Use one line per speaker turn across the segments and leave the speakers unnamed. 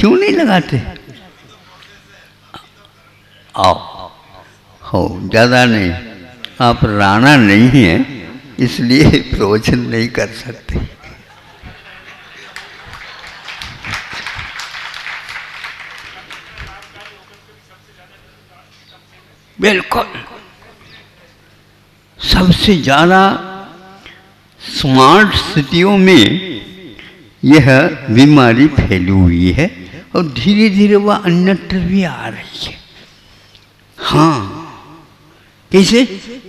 क्यों नहीं लगाते? आओ, हो ज़्यादा नहीं, आप राणा नहीं हैं इसलिए प्रवचन नहीं कर सकते। बिल्कुल, सबसे ज़्यादा स्मार्ट सिटियों में यह बीमारी फैली हुई है और धीरे धीरे वह अन्यत्र भी आ रही है। हाँ, कैसे?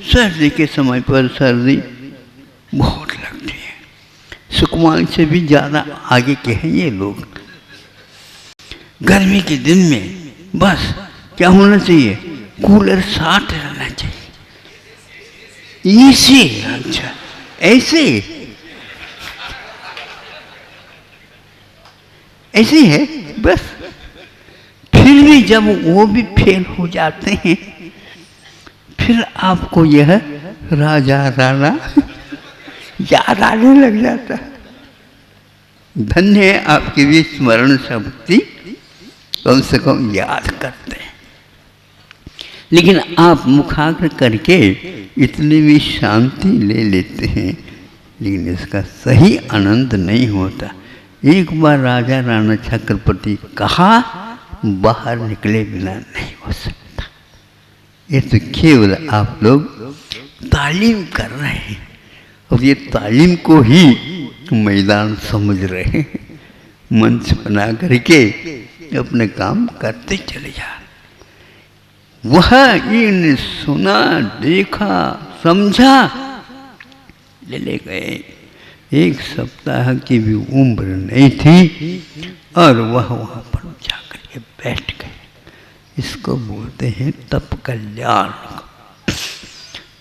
सर्दी के समय पर सर्दी बहुत लगती है, सुकुमार से भी ज़्यादा आगे के हैं ये लोग। गर्मी के दिन में बस क्या होना चाहिए? कूलर साथ रहना चाहिए। इसी अच्छा ऐसे है बस। फिर भी जब वो भी फेल हो जाते हैं फिर आपको यह राजा राणा याद आने लग जाता है। धन्य है आपकी भी स्मरण शक्ति, कम से कम याद करते हैं। लेकिन आप मुखाग्र करके इतनी भी शांति ले लेते हैं, लेकिन इसका सही आनंद नहीं होता। एक बार राजा राणा चक्रवर्ती कहा, बाहर निकले बिना नहीं हो सकता। ये तो केवल आप लोग तालीम कर रहे हैं और ये तालीम को ही मैदान समझ रहे हैं। मंच बना करके अपने काम करते चले जा। वह इन सुना, देखा, समझा, ले गए। एक सप्ताह की भी उम्र नहीं थी और वह वहाँ पर जाकर के बैठ गए। इसको बोलते हैं तप कल्याण।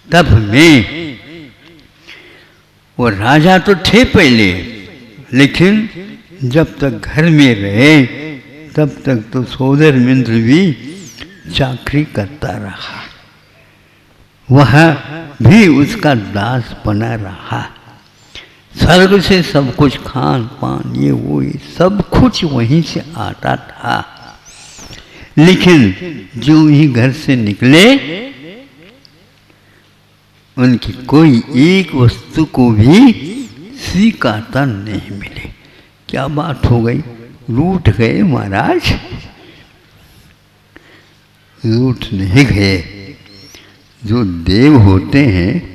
तप में वो राजा तो थे पहले, लेकिन जब तक घर में रहे तब तक तो सौदेमिंद्र भी चाकरी करता रहा, वह भी उसका दास बना रहा। स्वर्ग से सब कुछ खान पान ये वो ये सब कुछ वहीं से आता था। लेकिन जो ही घर से निकले उनकी कोई एक वस्तु को भी स्वीकारता नहीं मिले। क्या बात हो गई? रूठ गए महाराज? रूठ नहीं गए। जो देव होते हैं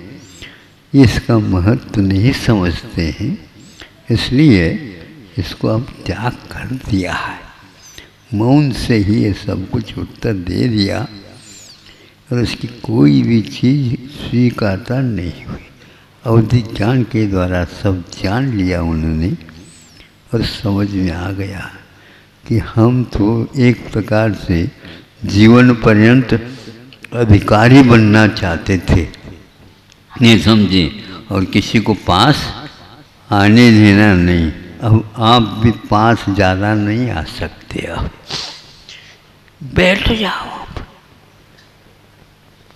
इसका महत्व नहीं समझते हैं, इसलिए इसको अब त्याग कर दिया है। मौन से ही ये सब कुछ उत्तर दे दिया और उसकी कोई भी चीज़ स्वीकारता नहीं हुई। अवधि ज्ञान के द्वारा सब जान लिया उन्होंने और समझ में आ गया कि हम तो एक प्रकार से जीवन पर्यंत अधिकारी बनना चाहते थे, नहीं समझे, और किसी को पास आने देना नहीं। अब आप भी पास ज़्यादा नहीं आ सकते। अब बैठ जाओ, आप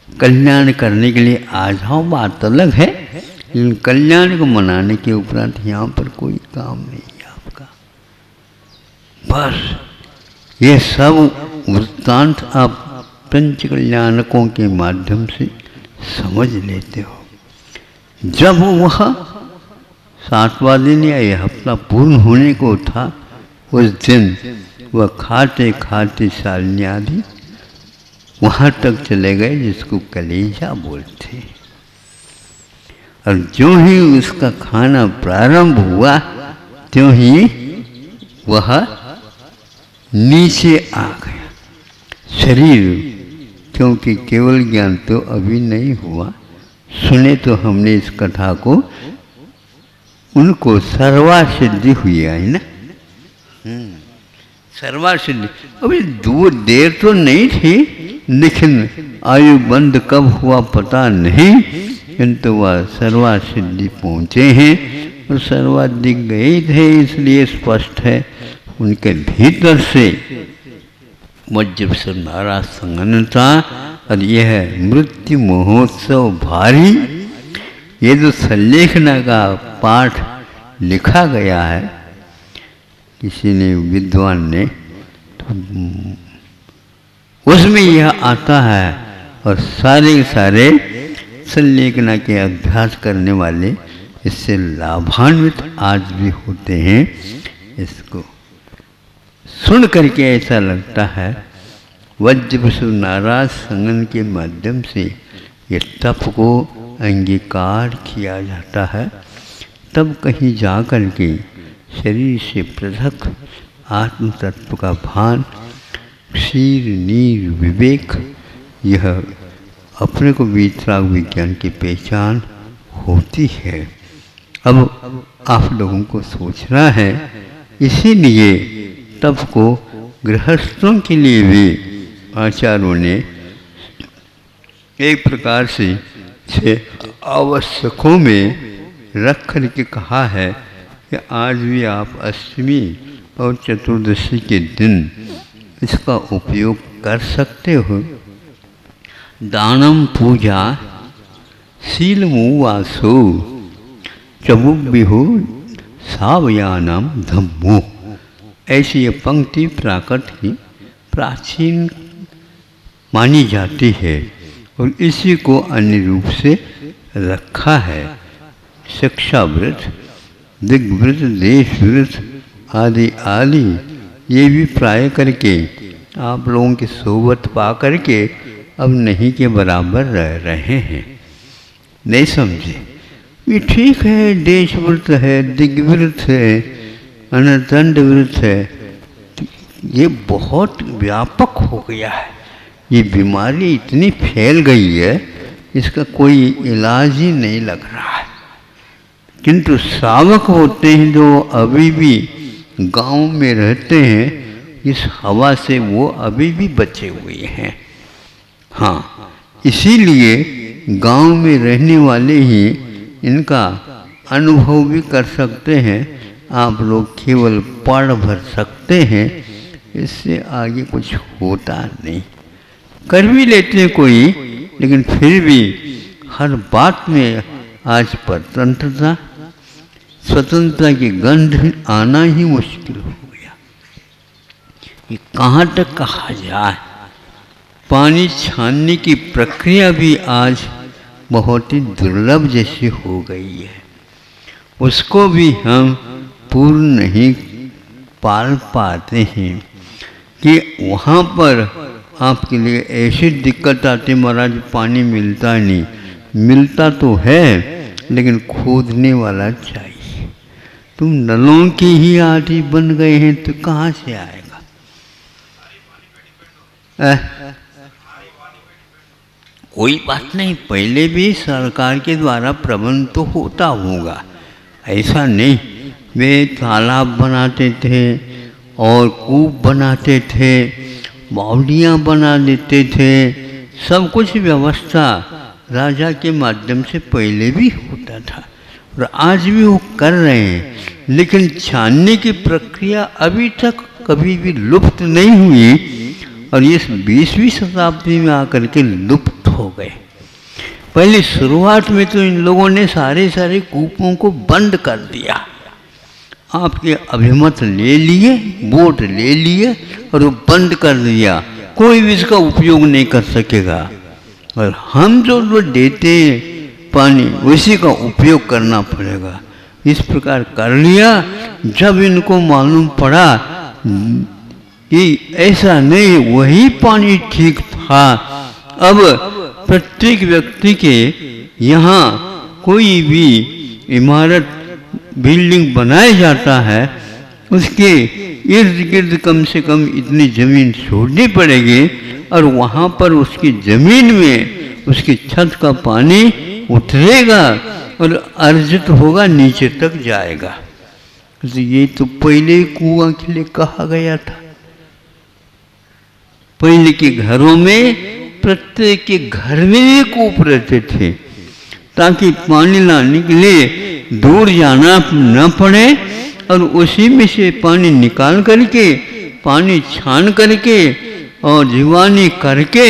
कल्याण करने के लिए आ जाओ, बात अलग है, लेकिन कल्याण को मनाने के उपरांत यहाँ पर कोई काम नहीं है आपका। बस ये सब वृत्तांत आप पंच कल्याणकों के माध्यम से समझ लेते हो। जब वह 7वां दिन या यह हफ्ता पूर्ण होने को था, उस दिन वह खाते खाते शालिनी आदि वहाँ तक चले गए जिसको कलेजा बोलते। और जो ही उसका खाना प्रारंभ हुआ त्यों ही वह नीचे आ गया। शरीर, क्योंकि केवल ज्ञान तो अभी नहीं हुआ, सुने तो हमने इस कथा को, उनको सर्वासिद्धि हुई है ना। सर्वासिद्धि अभी दूर देर तो नहीं थी, लेकिन आयु बंद कब हुआ पता नहीं, किंतु वह सर्वासिद्धि पहुँचे हैं और सर्वाधिक गए थे। इसलिए स्पष्ट है उनके भीतर से वज्र से नारा संगनता। और यह मृत्यु महोत्सव भारी, ये जो संलेखना का पाठ लिखा गया है, किसी ने विद्वान ने उसमें यह आता है। और सारे संलेखना के अभ्यास करने वाले इससे लाभान्वित आज भी होते हैं। इसको सुन करके ऐसा लगता है वज्रवसु नाराज संगन के माध्यम से ये तप को अंगीकार किया जाता है। तब कहीं जा कर के शरीर से पृथक आत्म तत्व का भान, क्षीर नीर विवेक, यह अपने को वीतराग विज्ञान की पहचान होती है। अब आप लोगों को सोचना है, इसीलिए तप को गृहस्थों के लिए भी आचार्यों ने एक प्रकार से आवश्यकों में रख कर के कहा है कि आज भी आप अष्टमी और चतुर्दशी के दिन इसका उपयोग कर सकते हो। दानम पूजा शीलमुवासो चबुबिहु सावयानम धम्मो, ऐसी ये पंक्ति प्राकृत की प्राचीन मानी जाती है और इसी को अन्य रूप से रखा है। शिक्षा व्रत, दिग्व्रत, देश व्रत आदि आदि ये भी प्राय करके आप लोगों की सोबत पा करके अब नहीं के बराबर रह रहे हैं। नहीं समझे? ये ठीक है, देश व्रत है, दिग्व्रत है, अनदंड व्रत है, ये बहुत व्यापक हो गया है। ये बीमारी इतनी फैल गई है, इसका कोई इलाज ही नहीं लग रहा है। किंतु श्रावक होते हैं जो अभी भी गांव में रहते हैं, इस हवा से वो अभी भी बचे हुए हैं। हाँ, इसीलिए गांव में रहने वाले ही इनका अनुभव भी कर सकते हैं। आप लोग केवल पढ़ भर सकते हैं, इससे आगे कुछ होता नहीं। कर भी लेते हैं कोई, लेकिन फिर भी हर बात में आज परतंत्रता स्वतंत्रता की गंध आना ही मुश्किल हो गया। ये कहाँ तक कहा जाए? पानी छानने की प्रक्रिया भी आज बहुत ही दुर्लभ जैसी हो गई है। उसको भी हम पूर्ण नहीं पाल पाते हैं कि वहाँ पर आपके लिए ऐसी दिक्कत आती, महाराज पानी मिलता नहीं। मिलता तो है, लेकिन खोदने वाला चाहिए। तुम नलों के ही आदि बन गए हैं तो कहाँ से आएगा? कोई बात नहीं, पहले भी सरकार के द्वारा प्रबंध तो होता होगा, ऐसा नहीं। वे तालाब बनाते थे और कूप बनाते थे, बावड़ियाँ बना देते थे, सब कुछ व्यवस्था राजा के माध्यम से पहले भी होता था और आज भी वो कर रहे हैं। लेकिन छानने की प्रक्रिया अभी तक कभी भी लुप्त नहीं हुई और इस 20वीं शताब्दी में आकर के लुप्त हो गए। पहले शुरुआत में तो इन लोगों ने सारे कूपों को बंद कर दिया। आपके अभिमत ले लिए, वोट ले लिए और वो बंद कर दिया। कोई भी इसका उपयोग नहीं कर सकेगा और हम जो देते हैं पानी, उसी का उपयोग करना पड़ेगा। इस प्रकार कर लिया। जब इनको मालूम पड़ा कि ऐसा नहीं, वही पानी ठीक था, अब प्रत्येक व्यक्ति के यहाँ कोई भी इमारत बिल्डिंग बनाया जाता है, उसके इर्द गिर्द कम से कम इतनी ज़मीन छोड़नी पड़ेगी और वहाँ पर उसकी ज़मीन में उसकी छत का पानी उतरेगा और अर्जित होगा, नीचे तक जाएगा। तो ये तो पहले ही कुआं के लिए कहा गया था। पहले के घरों में प्रत्येक के घर में ही कूप रहते थे ताकि पानी लाने के लिए दूर जाना न पड़े और उसी में से पानी निकाल करके, पानी छान करके और जीवानी करके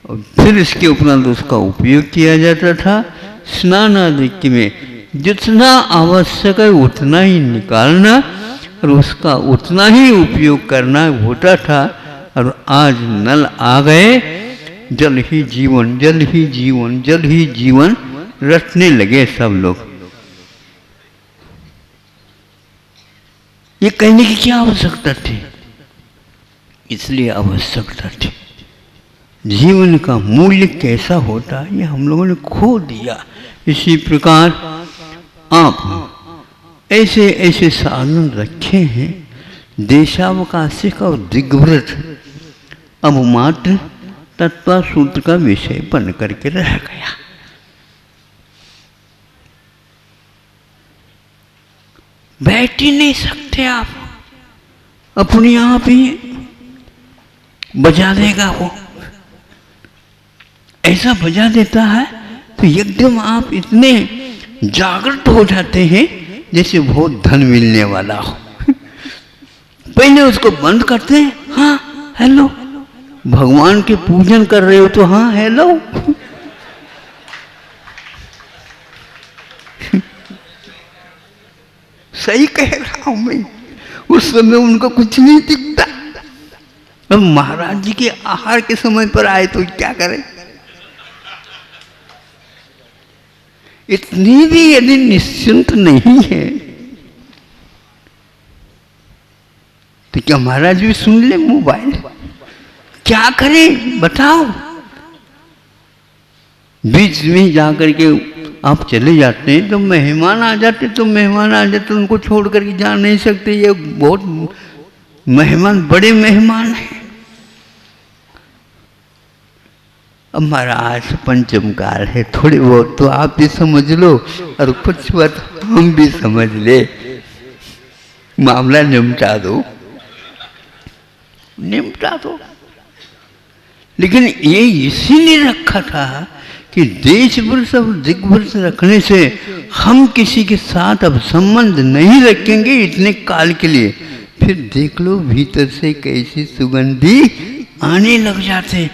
और फिर इसके उपरांत उसका उपयोग किया जाता था। स्नान आदि में जितना आवश्यक है उतना ही निकालना और उसका उतना ही उपयोग करना होता था। और आज नल आ गए, जल ही जीवन, जल ही जीवन, जल ही जीवन रटने लगे सब लोग। ये कहने की क्या आवश्यकता थी? इसलिए आवश्यकता थी। जीवन का मूल्य कैसा होता है ये हम लोगों ने खो दिया। इसी प्रकार आप ऐसे ऐसे साधन रखे हैं, देशावकाशिक और दिग्व्रत अब मात्र तत्व सूत्र का विषय बन करके रह गया। बैठ ही नहीं सकते आप, अपने आप ही बजा देगा वो। ऐसा बजा देता है तो एकदम आप इतने जागृत हो जाते हैं जैसे बहुत धन मिलने वाला हो। पहले उसको बंद करते हैं, हाँ हेलो, भगवान के पूजन कर रहे हो तो हाँ हेलो। सही कह रहा हूं मैं। उस समय उनको कुछ नहीं दिखता। अब महाराज जी के आहार के समय पर आए तो क्या करें? इतनी भी यदि निश्चिंत नहीं है तो क्या महाराज भी सुन ले मोबाइल? क्या करें बताओ? बीच में जाकर के आप चले जाते हैं तो मेहमान आ जाते, तो मेहमान आ जाते उनको छोड़ करके जा नहीं सकते। ये बहुत मेहमान, बड़े मेहमान हैं। अब महाराज पंचम काल है, थोड़ी बहुत तो आप भी समझ लो और कुछ बात हम भी समझ ले, मामला निपटा दो, निपटा दो। लेकिन ये इसीलिए रखा था कि देश वर्ष और दिग्वर्ष रखने से हम किसी के साथ अब संबंध नहीं रखेंगे इतने काल के लिए। फिर देख लो भीतर से कैसी सुगंधी आने लग जाते।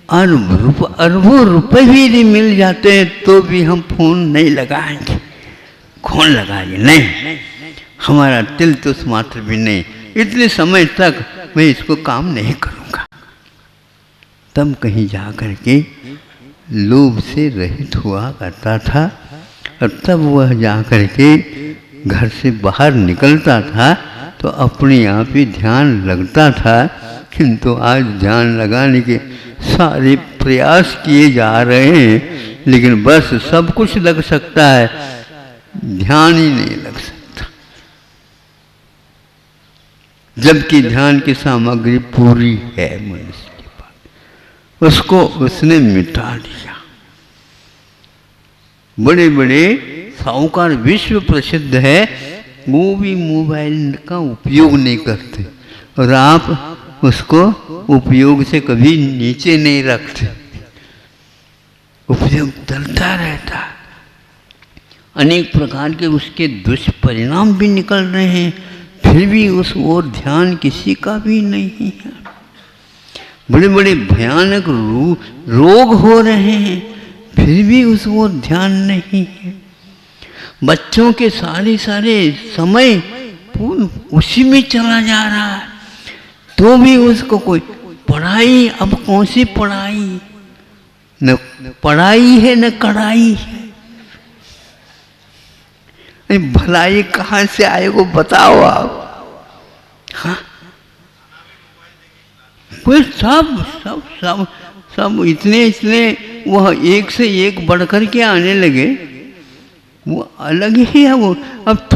अरबों रुपए भी यदि मिल जाते हैं तो भी हम फोन नहीं लगाएंगे। कौन लगाएंगे? नहीं, हमारा तिल तो मात्र भी नहीं, इतने समय तक मैं इसको काम नहीं करूंगा। तब कहीं जा करके लोभ से रहित हुआ करता था और तब वह जा करके घर से बाहर निकलता था तो अपने आप ही ध्यान लगता था। किंतु आज ध्यान लगाने के सारे प्रयास किए जा रहे हैं, लेकिन बस सब कुछ लग सकता है, ध्यान ही नहीं लग सकता। जबकि ध्यान की सामग्री पूरी है मनुष्य के पास, उसको उसने मिटा दिया। बड़े बड़े साहूकार विश्व प्रसिद्ध है, वो भी मोबाइल का उपयोग नहीं करते और आप उसको उपयोग से कभी नीचे नहीं रखते। उपयोग चलता रहता, अनेक प्रकार के उसके दुष्परिणाम भी निकल रहे हैं, फिर भी उस ओर ध्यान किसी का भी नहीं है। बड़े बड़े भयानक रोग हो रहे हैं, फिर भी उस ओर ध्यान नहीं है। बच्चों के सारे समय उसी में चला जा रहा है, तो भी उसको कोई पढ़ाई, अब कौन सी पढ़ाई, न पढ़ाई है न कढ़ाई है। भलाई कहाँ से आए वो बताओ आप। हाँ, कोई सब सब सब सब इतने वह एक से एक बढ़ कर के आने लगे, वो अलग ही है। वो अब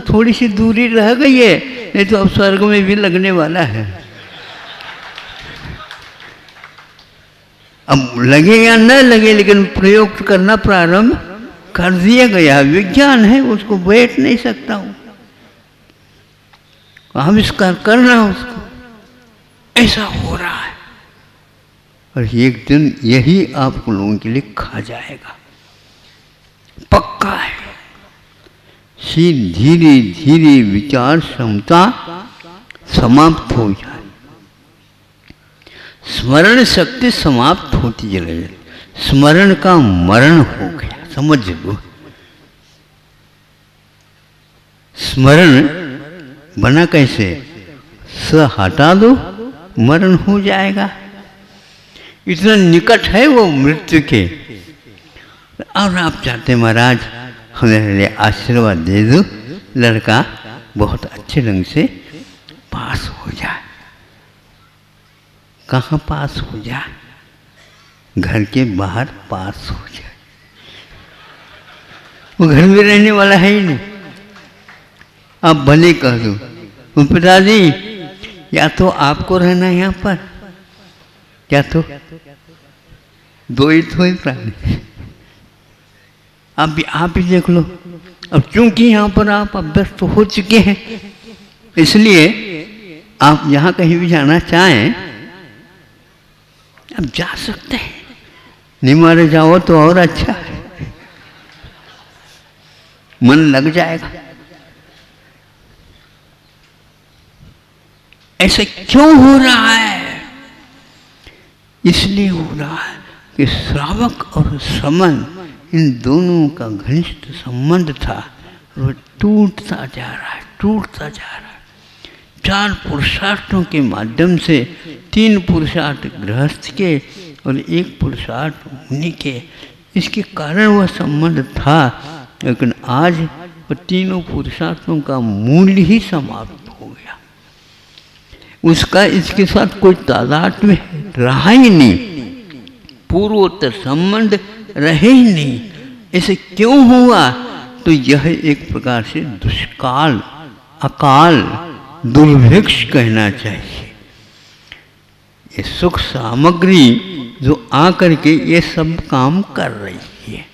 थोड़ी सी दूरी रह गई है, नहीं तो अब स्वर्ग में भी लगने वाला है। अब लगे या न लगे, लेकिन प्रयोग करना प्रारंभ कर दिया गया। विज्ञान है, उसको बैठ नहीं सकता हूँ, आविष्कार करना उसको, ऐसा हो रहा है। और एक दिन यही आप लोगों के लिए खा जाएगा, पक्का है। धीरे धीरे विचार क्षमता समाप्त हो जाए, स्मरण शक्ति समाप्त होती चली जाए, स्मरण का मरण हो गया, समझ लो। स्मरण बना कैसे? स हटा दो, मरण हो जाएगा। इतना निकट है वो मृत्यु के। और आप चाहते महाराज हमें लिए आशीर्वाद दे दो, लड़का बहुत अच्छे ढंग से पास हो जाए। कहाँ पास हो जाए? घर के बाहर पास हो जाए। वो घर में रहने वाला है ही नहीं। आप भले कह दो पिताजी, या तो आपको रहना है यहाँ पर, या तो दो ही तो प्राणी। आप ही देख लो। अब क्योंकि यहाँ पर आप अभ्यस्त हो चुके हैं, इसलिए आप यहाँ कहीं भी जाना चाहें अब जा सकते हैं। नहीं मारे जाओ तो और अच्छा है, मन लग जाएगा। ऐसे क्यों हो रहा है? इसलिए हो रहा है कि श्रावक और समन, इन दोनों का घनिष्ठ संबंध था, वो टूटता जा रहा है, टूटता जा रहा है। 4 पुरुषार्थों के माध्यम से, 3 पुरुषार्थ गृहस्थ के और 1 पुरुषार्थ मुनि के, इसके कारण वह संबंध था। लेकिन आज वो तीनों पुरुषार्थों का मूल्य ही समाप्त हो गया। उसका इसके साथ कोई तादात्म्य रहा ही नहीं, पूर्वोत्तर संबंध रहे ही नहीं। ऐसे क्यों हुआ? तो यह एक प्रकार से दुष्काल, अकाल, दुर्भिक्ष कहना चाहिए। ये सुख सामग्री जो आकर के ये सब काम कर रही है,